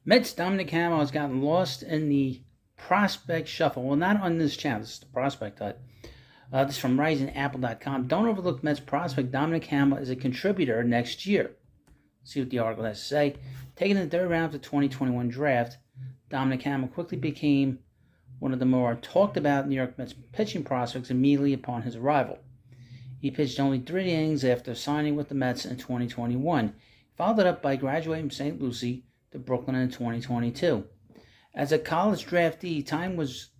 Mets Dominic Hamel has gotten lost in the prospect shuffle. Well, not on this channel. This is the Prospect Hut. This is from RisingApple.com. Don't overlook Mets prospect Dominic Hamel as a contributor next year. Let's see what the article has to say. Taken in the third round of the 2021 draft, Dominic Hamel quickly became one of the more talked about New York Mets pitching prospects immediately upon his arrival. He pitched only 3 innings after signing with the Mets in 2021. He followed it up by graduating from St. Lucie to Brooklyn in 2022. As a college draftee, time was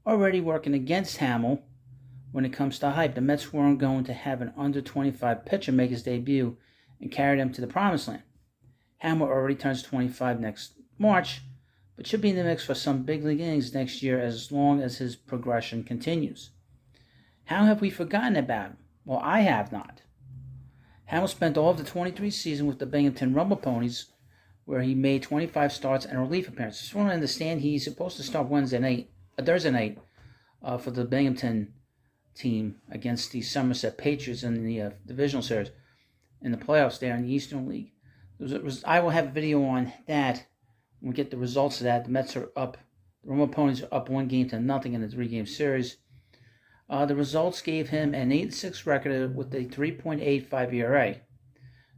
already working against Hamel when it comes to hype. The Mets weren't going to have an under-25 pitcher make his debut and carry them to the promised land. Hamel already turns 25 next March, but should be in the mix for some big league innings next year as long as his progression continues. How have we forgotten about him? Well, I have not. Hamel spent all of the 23 season with the Binghamton Rumble Ponies, where he made 25 starts and relief appearances. Just want to understand, he's supposed to start Thursday night for the Binghamton team against the Somerset Patriots in the divisional series in the playoffs there in the Eastern League. I will have a video on that when we get the results of that. The Mets are up. The Rumble Ponies are up 1-0 in the 3-game series. The results gave him an 8-6 record with a 3.85 ERA.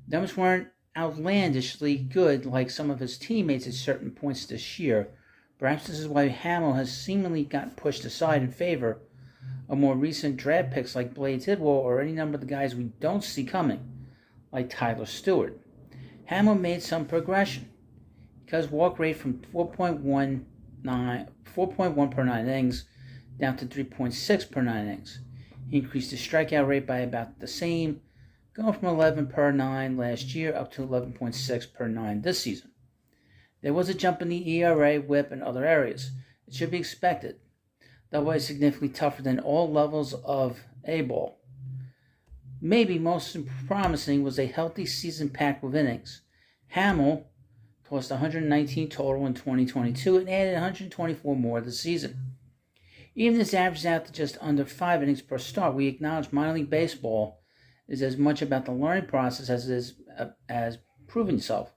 The numbers weren't outlandishly good like some of his teammates at certain points this year. Perhaps this is why Hamel has seemingly gotten pushed aside in favor of more recent draft picks like Blade Tidwell or any number of the guys we don't see coming, like Tyler Stewart. Hamel made some progression because walk rate from 4.1 per 9 innings down to 3.6 per 9 innings. He increased his strikeout rate by about the same, going from 11 per 9 last year up to 11.6 per 9 this season. There was a jump in the ERA, WHIP, and other areas. It should be expected. That was significantly tougher than all levels of A-ball. Maybe most promising was a healthy season packed with innings. Hamel tossed 119 total in 2022 and added 124 more this season. Even this averages out to just under 5 innings per start. We acknowledge minor league baseball is as much about the learning process as it is as proving yourself.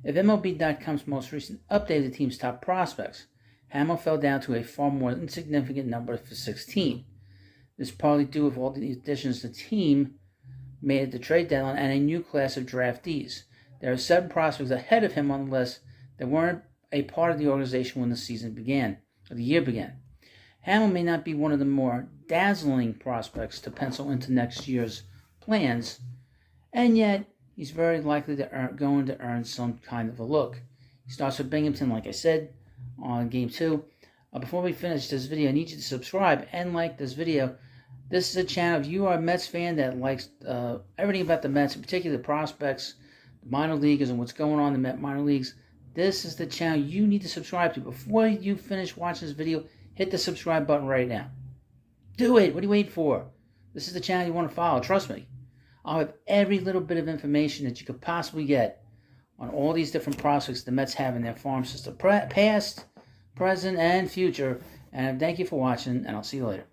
If MLB.com's most recent update of the team's top prospects, Hamel fell down to a far more insignificant number for 16. This is partly due with all the additions the team made at the trade deadline and a new class of draftees. There are 7 prospects ahead of him on the list that weren't a part of the organization when the year began. Hamel may not be one of the more dazzling prospects to pencil into next year's plans, and yet he's very likely going to earn some kind of a look. He starts with Binghamton, like I said, on Game 2. Before we finish this video, I need you to subscribe and like this video. This is a channel, if you are a Mets fan that likes everything about the Mets, in particular the prospects, the minor leaguers, and what's going on in the Met minor leagues, this is the channel you need to subscribe to. Before you finish watching this video, hit the subscribe button right now. Do it. What are you waiting for? This is the channel you want to follow. Trust me. I'll have every little bit of information that you could possibly get on all these different prospects the Mets have in their farm system, past, present, and future. And thank you for watching, and I'll see you later.